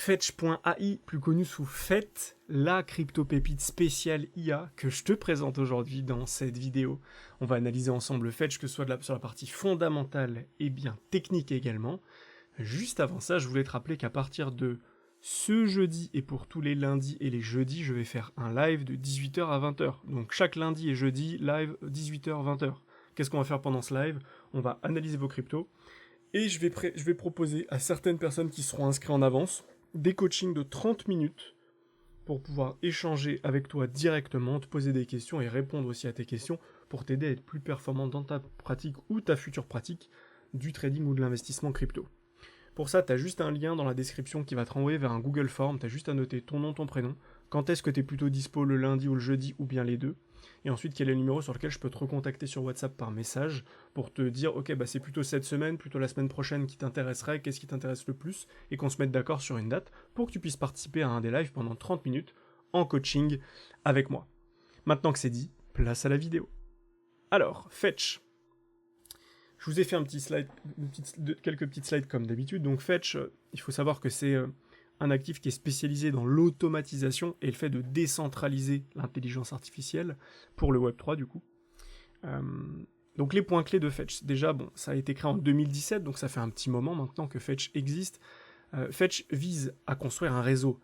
Fetch.ai, plus connu sous FET, la crypto-pépite spéciale IA que je te présente aujourd'hui dans cette vidéo. On va analyser ensemble Fetch, que ce soit sur la partie fondamentale et bien technique également. Juste avant ça, je voulais te rappeler qu'à partir de ce jeudi et pour tous les lundis et les jeudis, je vais faire un live de 18h à 20h. Donc chaque lundi et jeudi, live 18h, 20h. Qu'est-ce qu'on va faire pendant ce live? On va analyser vos cryptos et je vais proposer à certaines personnes qui seront inscrites en avance des coachings de 30 minutes pour pouvoir échanger avec toi directement, te poser des questions et répondre aussi à tes questions pour t'aider à être plus performant dans ta pratique ou ta future pratique du trading ou de l'investissement crypto. Pour ça, tu as juste un lien dans la description qui va te renvoyer vers un Google Form, tu as juste à noter ton nom, ton prénom, quand est-ce que tu es plutôt dispo le lundi ou le jeudi ou bien les deux, et ensuite quel est le numéro sur lequel je peux te recontacter sur WhatsApp par message pour te dire ok bah c'est plutôt cette semaine, plutôt la semaine prochaine qui t'intéresserait, qu'est-ce qui t'intéresse le plus, et qu'on se mette d'accord sur une date pour que tu puisses participer à un des lives pendant 30 minutes en coaching avec moi. Maintenant que c'est dit, place à la vidéo. Alors, Fetch. Je vous ai fait un petit slide, quelques petites slides comme d'habitude. Donc Fetch, il faut savoir que c'est un actif qui est spécialisé dans l'automatisation et le fait de décentraliser l'intelligence artificielle pour le Web3 du coup. Donc les points clés de Fetch, déjà bon, ça a été créé en 2017, donc ça fait un petit moment maintenant que Fetch existe. Fetch vise à construire un réseau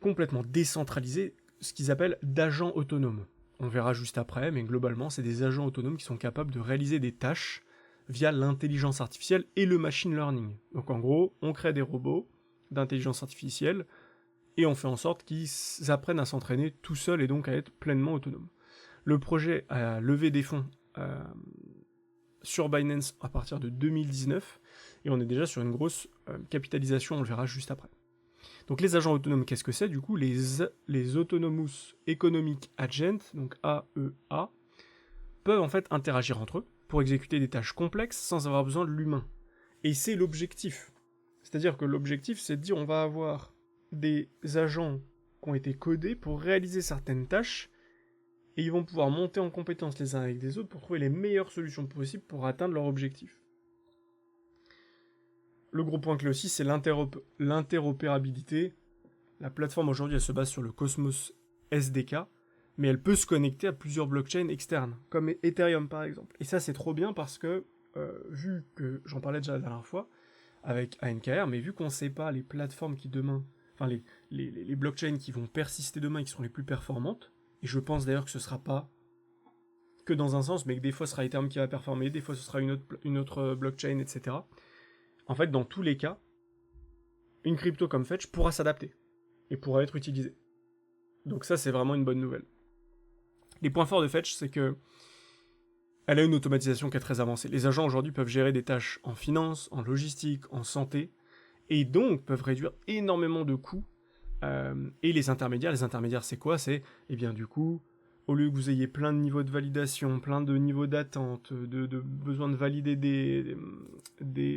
complètement décentralisé, ce qu'ils appellent d'agents autonomes. On verra juste après, mais globalement c'est des agents autonomes qui sont capables de réaliser des tâches via l'intelligence artificielle et le machine learning. Donc en gros, on crée des robots d'intelligence artificielle et on fait en sorte qu'ils apprennent à s'entraîner tout seuls et donc à être pleinement autonomes. Le projet a levé des fonds sur Binance à partir de 2019 et on est déjà sur une grosse capitalisation, on le verra juste après. Donc les agents autonomes, qu'est-ce que c'est du coup? Les Autonomous Economic Agents, donc AEA, peuvent en fait interagir entre eux pour exécuter des tâches complexes sans avoir besoin de l'humain. Et c'est l'objectif. C'est-à-dire que l'objectif, c'est de dire on va avoir des agents qui ont été codés pour réaliser certaines tâches et ils vont pouvoir monter en compétence les uns avec les autres pour trouver les meilleures solutions possibles pour atteindre leur objectif. Le gros point clé aussi, c'est l'interopérabilité. La plateforme aujourd'hui, elle se base sur le Cosmos SDK, mais elle peut se connecter à plusieurs blockchains externes, comme Ethereum par exemple. Et ça c'est trop bien parce que, vu que j'en parlais déjà la dernière fois, avec ANKR, mais vu qu'on ne sait pas les plateformes qui demain, enfin les blockchains qui vont persister demain et qui sont les plus performantes, et je pense d'ailleurs que ce ne sera pas que dans un sens, mais que des fois ce sera Ethereum qui va performer, des fois ce sera une autre blockchain, etc. En fait, dans tous les cas, une crypto comme Fetch pourra s'adapter et pourra être utilisée. Donc ça c'est vraiment une bonne nouvelle. Les points forts de Fetch, c'est que elle a une automatisation qui est très avancée. Les agents aujourd'hui peuvent gérer des tâches en finance, en logistique, en santé, et donc peuvent réduire énormément de coûts. Et les intermédiaires c'est quoi? C'est, eh bien du coup, au lieu que vous ayez plein de niveaux de validation, plein de niveaux d'attente, de besoin de valider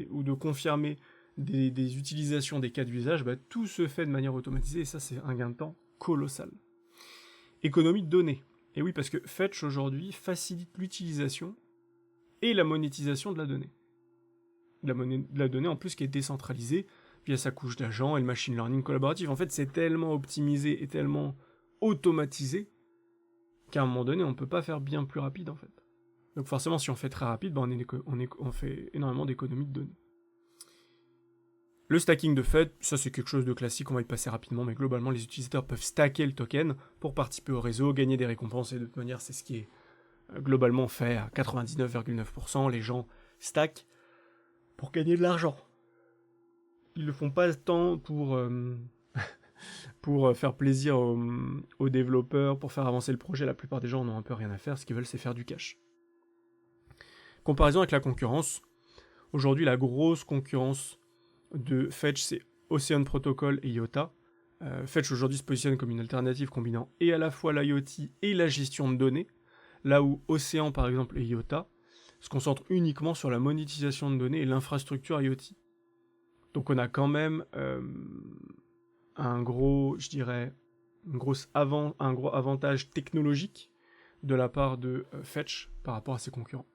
ou de confirmer des utilisations, des cas d'usage, bah, tout se fait de manière automatisée, et ça c'est un gain de temps colossal. Économie de données. Et oui, parce que Fetch aujourd'hui facilite l'utilisation et la monétisation de la donnée. La donnée en plus qui est décentralisée via sa couche d'agents et le machine learning collaboratif. En fait, c'est tellement optimisé et tellement automatisé qu'à un moment donné, on ne peut pas faire bien plus rapide en fait. Donc forcément, si on fait très rapide, on fait énormément d'économies de données. Le stacking de Fetch, ça c'est quelque chose de classique, on va y passer rapidement, mais globalement les utilisateurs peuvent stacker le token pour participer au réseau, gagner des récompenses, et de toute manière c'est ce qui est globalement fait à 99,9%, les gens stackent pour gagner de l'argent. Ils le font pas tant pour faire plaisir aux développeurs, pour faire avancer le projet, la plupart des gens en ont un peu rien à faire, ce qu'ils veulent c'est faire du cash. Comparaison avec la concurrence, aujourd'hui la grosse concurrence de Fetch, c'est Ocean Protocol et IOTA. Fetch aujourd'hui se positionne comme une alternative combinant et à la fois l'IoT et la gestion de données, là où Ocean par exemple et IOTA se concentrent uniquement sur la monétisation de données et l'infrastructure IoT. Donc on a quand même un gros avantage technologique de la part de Fetch par rapport à ses concurrents.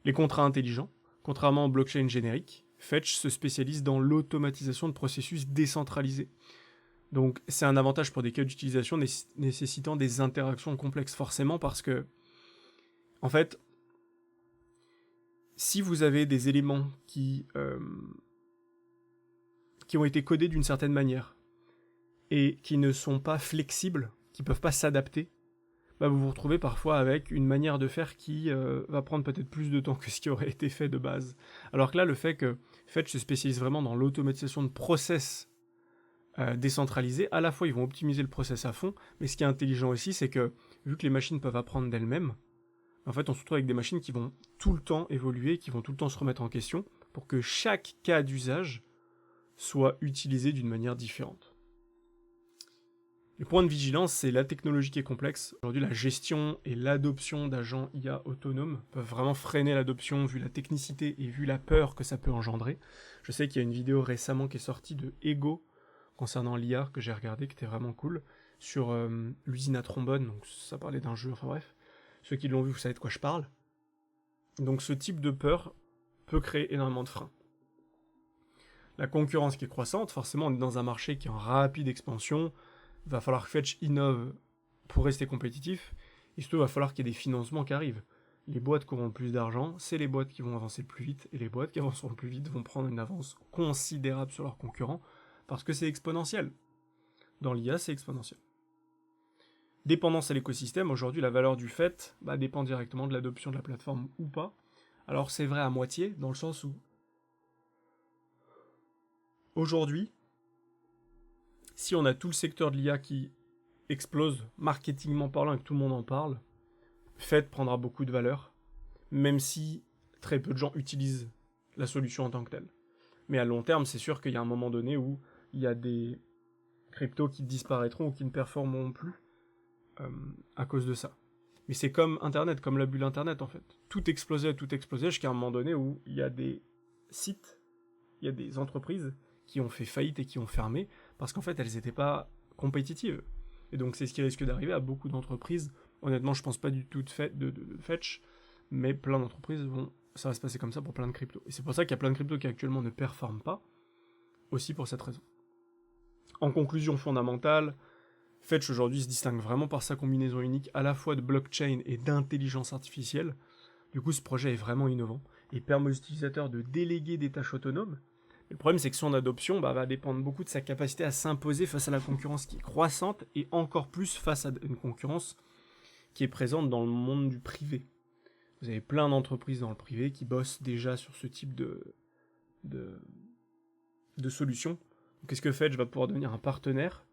Les contrats intelligents, contrairement aux blockchains génériques, Fetch se spécialise dans l'automatisation de processus décentralisés. Donc c'est un avantage pour des cas d'utilisation nécessitant des interactions complexes, forcément, parce que, en fait, si vous avez des éléments qui ont été codés d'une certaine manière et qui ne sont pas flexibles, qui ne peuvent pas s'adapter, bah vous vous retrouvez parfois avec une manière de faire qui va prendre peut-être plus de temps que ce qui aurait été fait de base. Alors que là, le fait que Fetch se spécialise vraiment dans l'automatisation de process décentralisés, à la fois ils vont optimiser le process à fond, mais ce qui est intelligent aussi, c'est que vu que les machines peuvent apprendre d'elles-mêmes, en fait on se retrouve avec des machines qui vont tout le temps évoluer, qui vont tout le temps se remettre en question, pour que chaque cas d'usage soit utilisé d'une manière différente. Le point de vigilance, c'est la technologie qui est complexe. Aujourd'hui, la gestion et l'adoption d'agents IA autonomes peuvent vraiment freiner l'adoption vu la technicité et vu la peur que ça peut engendrer. Je sais qu'il y a une vidéo récemment qui est sortie de Ego concernant l'IA que j'ai regardé, qui était vraiment cool, sur l'usine à trombone, donc ça parlait d'un jeu, enfin bref. Ceux qui l'ont vu, vous savez de quoi je parle. Donc ce type de peur peut créer énormément de freins. La concurrence qui est croissante, forcément on est dans un marché qui est en rapide expansion, va falloir que Fetch innove pour rester compétitif, et surtout il va falloir qu'il y ait des financements qui arrivent. Les boîtes qui auront le plus d'argent, c'est les boîtes qui vont avancer le plus vite, et les boîtes qui avanceront le plus vite vont prendre une avance considérable sur leurs concurrents, parce que c'est exponentiel. Dans l'IA, c'est exponentiel. Dépendance à l'écosystème, aujourd'hui la valeur du fait dépend directement de l'adoption de la plateforme ou pas. Alors c'est vrai à moitié, dans le sens où aujourd'hui, si on a tout le secteur de l'IA qui explose, marketingment parlant, et que tout le monde en parle, Fed prendra beaucoup de valeur, même si très peu de gens utilisent la solution en tant que telle. Mais à long terme, c'est sûr qu'il y a un moment donné où il y a des cryptos qui disparaîtront ou qui ne performeront plus à cause de ça. Mais c'est comme Internet, comme la bulle Internet en fait. Tout explosait jusqu'à un moment donné où il y a des sites, il y a des entreprises qui ont fait faillite et qui ont fermé parce qu'en fait elles n'étaient pas compétitives. Et donc c'est ce qui risque d'arriver à beaucoup d'entreprises. Honnêtement, je pense pas du tout de Fetch, mais plein d'entreprises ça va se passer comme ça pour plein de cryptos. Et c'est pour ça qu'il y a plein de cryptos qui actuellement ne performent pas, aussi pour cette raison. En conclusion fondamentale, Fetch aujourd'hui se distingue vraiment par sa combinaison unique à la fois de blockchain et d'intelligence artificielle. Du coup, ce projet est vraiment innovant et permet aux utilisateurs de déléguer des tâches autonomes. Le problème, c'est que son adoption va dépendre beaucoup de sa capacité à s'imposer face à la concurrence qui est croissante et encore plus face à une concurrence qui est présente dans le monde du privé. Vous avez plein d'entreprises dans le privé qui bossent déjà sur ce type de solutions. Donc, est-ce que Fetch va pouvoir devenir un partenaire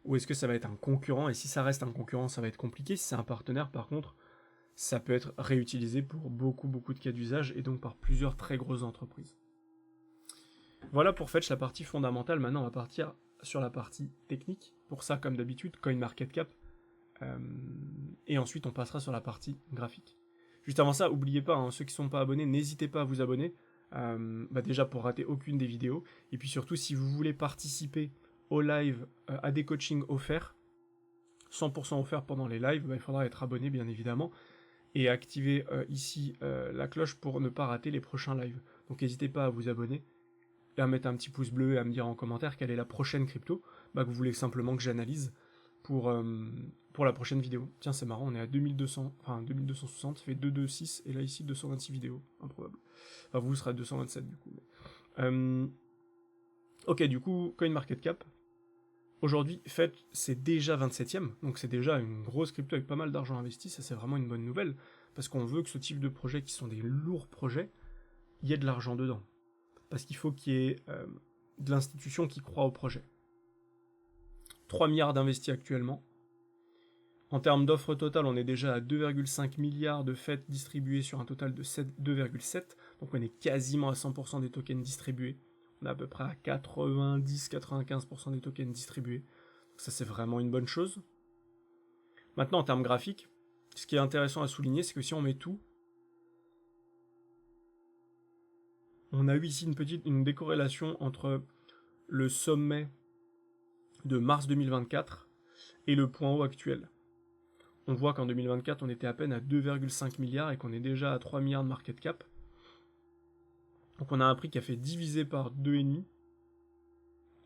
ou est-ce que ça va être un concurrent? Et si ça reste un concurrent, ça va être compliqué. Si c'est un partenaire, par contre, ça peut être réutilisé pour beaucoup de cas d'usage et donc par plusieurs très grosses entreprises. Voilà pour Fetch la partie fondamentale. Maintenant, on va partir sur la partie technique. Pour ça, comme d'habitude, CoinMarketCap. Et ensuite, on passera sur la partie graphique. Juste avant ça, n'oubliez pas, ceux qui ne sont pas abonnés, n'hésitez pas à vous abonner. Déjà pour rater aucune des vidéos. Et puis surtout, si vous voulez participer au live, à des coachings offerts, 100% offerts pendant les lives, il faudra être abonné bien évidemment, et activer ici la cloche pour ne pas rater les prochains lives. Donc n'hésitez pas à vous abonner, et à mettre un petit pouce bleu et à me dire en commentaire quelle est la prochaine crypto que vous voulez simplement que j'analyse pour la prochaine vidéo. Tiens, c'est marrant, on est à 2260, ça fait 226, et là ici 226 vidéos, improbable. Enfin vous serez à 227 du coup. Ok, du coup, CoinMarketCap. Aujourd'hui, Fetch, c'est déjà 27ème, donc c'est déjà une grosse crypto avec pas mal d'argent investi, ça c'est vraiment une bonne nouvelle, parce qu'on veut que ce type de projets qui sont des lourds projets, il y ait de l'argent dedans. Parce qu'il faut qu'il y ait de l'institution qui croit au projet. 3 milliards d'investis actuellement. En termes d'offres totales, on est déjà à 2,5 milliards de Fetch distribués sur un total de 2,7, donc on est quasiment à 100% des tokens distribués. On est à peu près à 90-95% des tokens distribués. Donc ça, c'est vraiment une bonne chose. Maintenant, en termes graphiques, ce qui est intéressant à souligner, c'est que si on met tout, on a eu ici une décorrélation entre le sommet de mars 2024 et le point haut actuel. On voit qu'en 2024, on était à peine à 2,5 milliards et qu'on est déjà à 3 milliards de market cap. Donc on a un prix qui a fait diviser par 2,5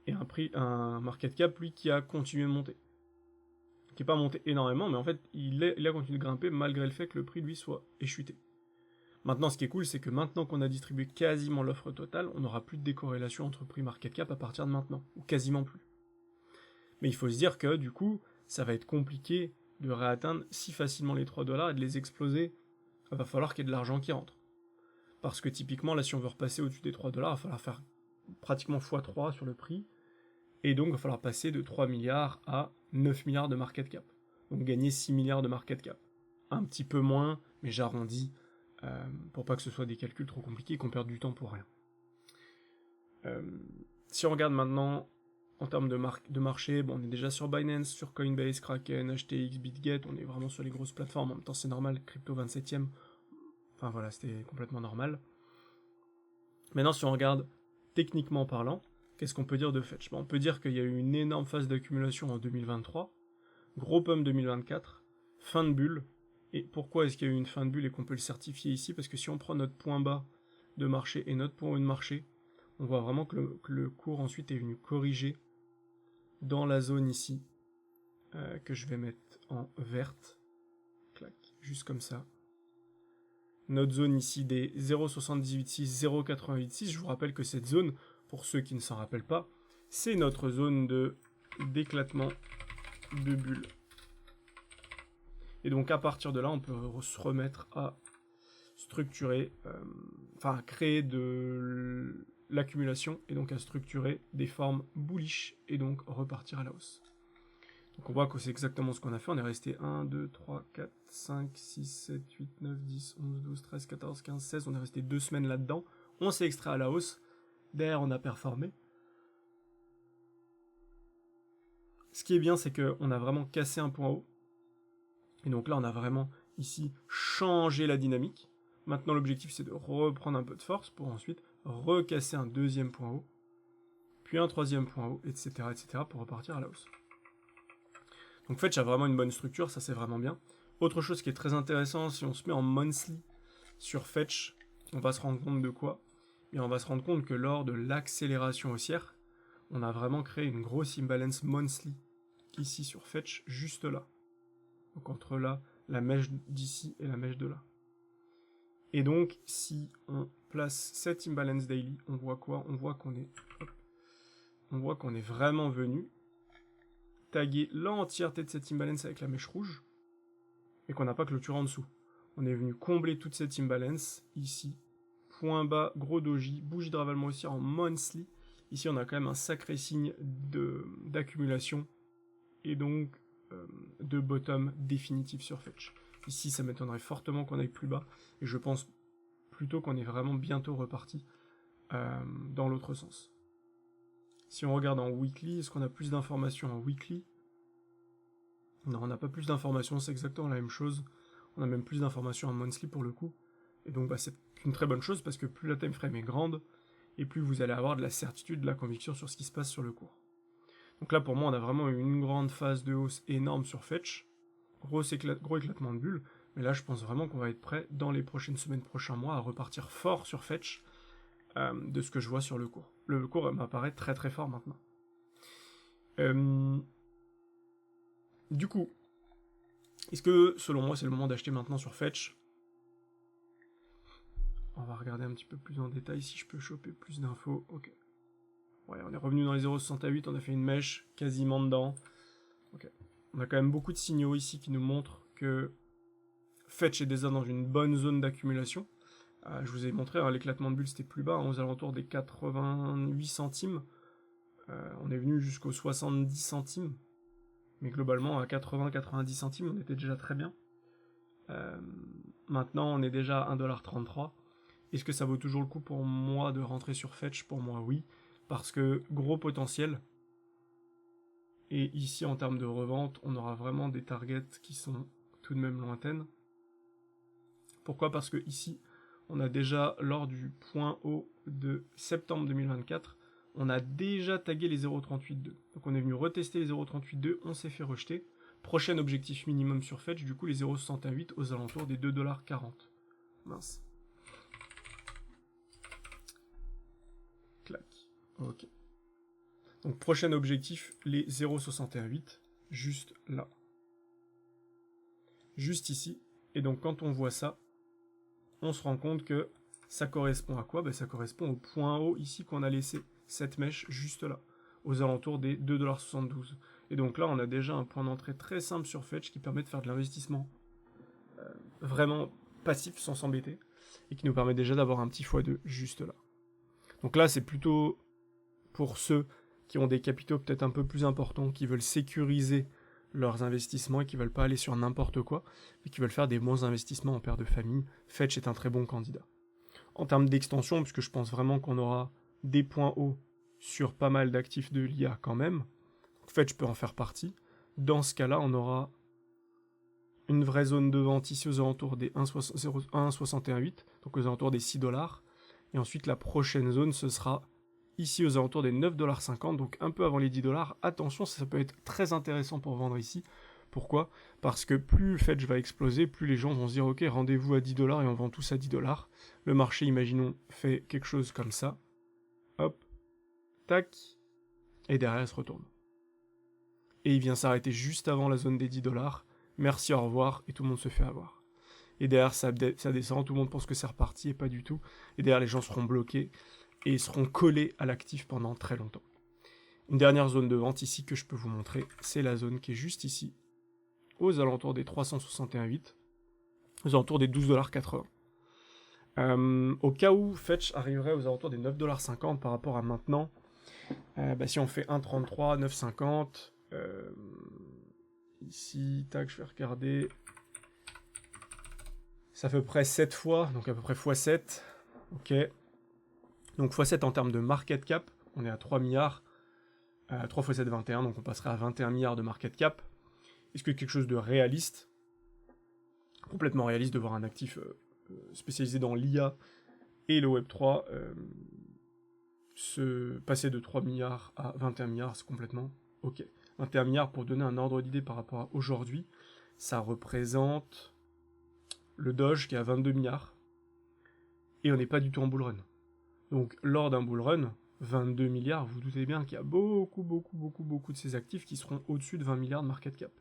et un market cap, lui, qui a continué de monter. Qui n'est pas monté énormément, mais en fait, il a continué de grimper malgré le fait que le prix, lui, soit échuté. Maintenant, ce qui est cool, c'est que maintenant qu'on a distribué quasiment l'offre totale, on n'aura plus de décorrélation entre prix market cap à partir de maintenant, ou quasiment plus. Mais il faut se dire que, du coup, ça va être compliqué de réatteindre si facilement les 3 $ et de les exploser. Il va falloir qu'il y ait de l'argent qui rentre. Parce que typiquement, là, si on veut repasser au-dessus des 3 $, il va falloir faire pratiquement x3 sur le prix, et donc il va falloir passer de 3 milliards à 9 milliards de market cap. Donc gagner 6 milliards de market cap. Un petit peu moins, mais j'arrondis, pour pas que ce soit des calculs trop compliqués et qu'on perde du temps pour rien. Si on regarde maintenant en termes de marché, bon, on est déjà sur Binance, sur Coinbase, Kraken, HTX, BitGet, on est vraiment sur les grosses plateformes, en même temps c'est normal, crypto 27ème, enfin voilà, c'était complètement normal. Maintenant si on regarde techniquement parlant, qu'est-ce qu'on peut dire de Fetch? On peut dire qu'il y a eu une énorme phase d'accumulation en 2023, gros pump 2024, fin de bulle. Et pourquoi est-ce qu'il y a eu une fin de bulle et qu'on peut le certifier ici? Parce que si on prend notre point bas de marché et notre point haut de marché, on voit vraiment que le cours ensuite est venu corriger dans la zone ici, que je vais mettre en verte, clac, juste comme ça. Notre zone ici des 0,786, 0,886, je vous rappelle que cette zone, pour ceux qui ne s'en rappellent pas, c'est notre zone d'éclatement de bulle. Et donc à partir de là, on peut se remettre à structurer, enfin à créer de l'accumulation et donc à structurer des formes bullish et donc repartir à la hausse. Donc on voit que c'est exactement ce qu'on a fait, on est resté 1, 2, 3, 4, 5, 6, 7, 8, 9, 10, 11, 12, 13, 14, 15, 16, on est resté 2 semaines là-dedans, on s'est extrait à la hausse, derrière on a performé. Ce qui est bien, c'est qu'on a vraiment cassé un point haut, et donc là on a vraiment ici changé la dynamique. Maintenant l'objectif c'est de reprendre un peu de force pour ensuite recasser un deuxième point haut, puis un troisième point haut, etc., etc., pour repartir à la hausse. Donc Fetch a vraiment une bonne structure, ça c'est vraiment bien. Autre chose qui est très intéressant, si on se met en monthly sur Fetch, on va se rendre compte de quoi? Et on va se rendre compte que lors de l'accélération haussière, on a vraiment créé une grosse imbalance monthly ici sur Fetch, juste là. Donc entre là, la mèche d'ici et la mèche de là. Et donc, si on place cette imbalance daily, on voit quoi? On voit qu'on est vraiment venu taguer l'entièreté de cette imbalance avec la mèche rouge, et qu'on n'a pas clôturé en dessous. On est venu combler toute cette imbalance, ici, point bas, gros doji, bougie de ravalement haussière en monthly. Ici, on a quand même un sacré signe d'accumulation, et donc de bottom définitif sur Fetch. Ici, ça m'étonnerait fortement qu'on aille plus bas, et je pense plutôt qu'on est vraiment bientôt reparti dans l'autre sens. Si on regarde en weekly, est-ce qu'on a plus d'informations en weekly? Non, on n'a pas plus d'informations, c'est exactement la même chose. On a même plus d'informations en monthly pour le coup. Et donc bah, c'est une très bonne chose parce que plus la time frame est grande, et plus vous allez avoir de la certitude, de la conviction sur ce qui se passe sur le cours. Donc là pour moi on a vraiment eu une grande phase de hausse énorme sur Fetch, gros éclatement de bulle, mais là je pense vraiment qu'on va être prêt dans les prochaines semaines, prochains mois à repartir fort sur Fetch de ce que je vois sur le cours. Le cours m'apparaît très très fort maintenant. Du coup, est-ce que selon moi c'est le moment d'acheter maintenant sur Fetch? On va regarder un petit peu plus en détail si je peux choper plus d'infos. Ok. Ouais, on est revenu dans les 0,68, on a fait une mèche quasiment dedans. Ok. On a quand même beaucoup de signaux ici qui nous montrent que Fetch est déjà dans une bonne zone d'accumulation. Je vous ai montré, hein, l'éclatement de bulle c'était plus bas, hein, aux alentours des 88 centimes. On est venu jusqu'aux 70 centimes. Mais globalement, à 80-90 centimes, on était déjà très bien. Maintenant, on est déjà à 1,33$. Est-ce que ça vaut toujours le coup pour moi de rentrer sur Fetch? Pour moi, oui. Parce que gros potentiel. Et ici, en termes de revente, on aura vraiment des targets qui sont tout de même lointaines. Pourquoi? Parce que ici, on a déjà, lors du point haut de septembre 2024, on a déjà tagué les 0,382. Donc on est venu retester les 0,382, on s'est fait rejeter. Prochain objectif minimum sur Fetch, du coup les 0,68 aux alentours des 2,40$. Mince. Ok. Donc prochain objectif, les 0,618, juste là. Juste ici. Et donc quand on voit ça, on se rend compte que ça correspond à quoi? Ben, ça correspond au point haut ici qu'on a laissé, cette mèche juste là, aux alentours des 2,72 $. Et donc là, on a déjà un point d'entrée très simple sur Fetch qui permet de faire de l'investissement vraiment passif sans s'embêter, et qui nous permet déjà d'avoir un petit x2 juste là. Donc là, c'est plutôt pour ceux qui ont des capitaux peut-être un peu plus importants, qui veulent sécuriser leurs investissements et qui veulent pas aller sur n'importe quoi, mais qui veulent faire des bons investissements en père de famille. Fetch est un très bon candidat. En termes d'extension, puisque je pense vraiment qu'on aura des points hauts sur pas mal d'actifs de l'IA quand même, Fetch peut en faire partie. Dans ce cas-là, on aura une vraie zone de vente ici aux alentours des 1,618, donc aux alentours des 6 $. Et ensuite, la prochaine zone, ce sera ici aux alentours des 9,50 $, donc un peu avant les 10 $. Attention, ça peut être très intéressant pour vendre ici. Pourquoi? Parce que plus le Fetch va exploser, plus les gens vont se dire ok, rendez-vous à 10 $ et on vend tous à 10 $. Le marché, imaginons, fait quelque chose comme ça. Hop, tac, et derrière, il se retourne. Et il vient s'arrêter juste avant la zone des 10 $. Merci, au revoir, et tout le monde se fait avoir. Et derrière, ça descend, tout le monde pense que c'est reparti, et pas du tout. Et derrière, les gens seront bloqués, et seront collés à l'actif pendant très longtemps. Une dernière zone de vente ici que je peux vous montrer, c'est la zone qui est juste ici, aux alentours des 361,8, aux alentours des 12,80 $. Au cas où Fetch arriverait aux alentours des 9,50 $ par rapport à maintenant, si on fait 1,33, 9,50, ici, tac, je vais regarder, c'est à peu près 7 fois, donc à peu près x7, ok. Donc x7 en termes de market cap, on est à 3 milliards, 3 x 7, 21, donc on passerait à 21 milliards de market cap. Est-ce que quelque chose de réaliste, complètement réaliste de voir un actif spécialisé dans l'IA et le Web3 se passer de 3 milliards à 21 milliards, c'est complètement ok. 21 milliards, pour donner un ordre d'idée par rapport à aujourd'hui, ça représente le Doge qui est à 22 milliards, et on n'est pas du tout en bull run. Donc lors d'un bull run, 22 milliards, vous doutez bien qu'il y a beaucoup de ces actifs qui seront au-dessus de 20 milliards de market cap.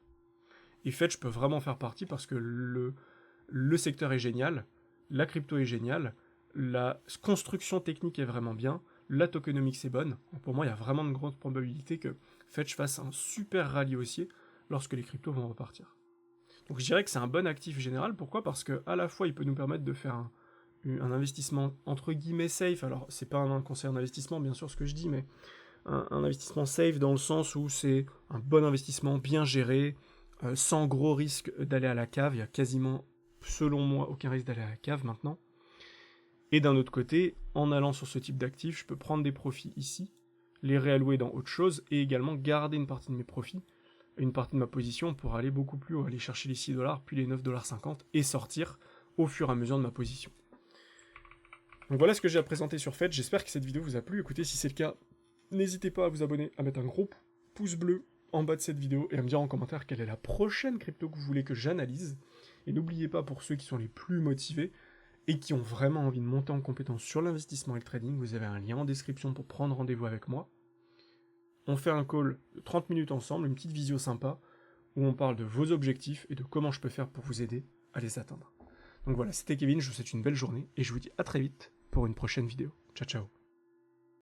Et Fetch peut vraiment faire partie parce que le secteur est génial, la crypto est géniale, la construction technique est vraiment bien, la tokenomics est bonne. Pour moi, il y a vraiment de grandes probabilités que Fetch fasse un super rallye haussier lorsque les cryptos vont repartir. Donc je dirais que c'est un bon actif général. Pourquoi? Parce que à la fois, il peut nous permettre de faire un investissement entre guillemets safe. Alors, c'est pas un conseil en investissement, bien sûr, ce que je dis, mais un investissement safe dans le sens où c'est un bon investissement bien géré, sans gros risque d'aller à la cave. Il y a quasiment, selon moi, aucun risque d'aller à la cave maintenant. Et d'un autre côté, en allant sur ce type d'actifs, je peux prendre des profits ici, les réallouer dans autre chose, et également garder une partie de mes profits, une partie de ma position pour aller beaucoup plus haut, aller chercher les 6 $, puis les 9,50 $, et sortir au fur et à mesure de ma position. Donc voilà ce que j'ai à présenter sur Fetch, j'espère que cette vidéo vous a plu. Écoutez, si c'est le cas, n'hésitez pas à vous abonner, à mettre un gros pouce bleu en bas de cette vidéo, et à me dire en commentaire quelle est la prochaine crypto que vous voulez que j'analyse. Et n'oubliez pas, pour ceux qui sont les plus motivés, et qui ont vraiment envie de monter en compétence sur l'investissement et le trading, vous avez un lien en description pour prendre rendez-vous avec moi. On fait un call de 30 minutes ensemble, une petite visio sympa, où on parle de vos objectifs et de comment je peux faire pour vous aider à les atteindre. Donc voilà, c'était Kevin, je vous souhaite une belle journée, et je vous dis à très vite pour une prochaine vidéo. Ciao ciao.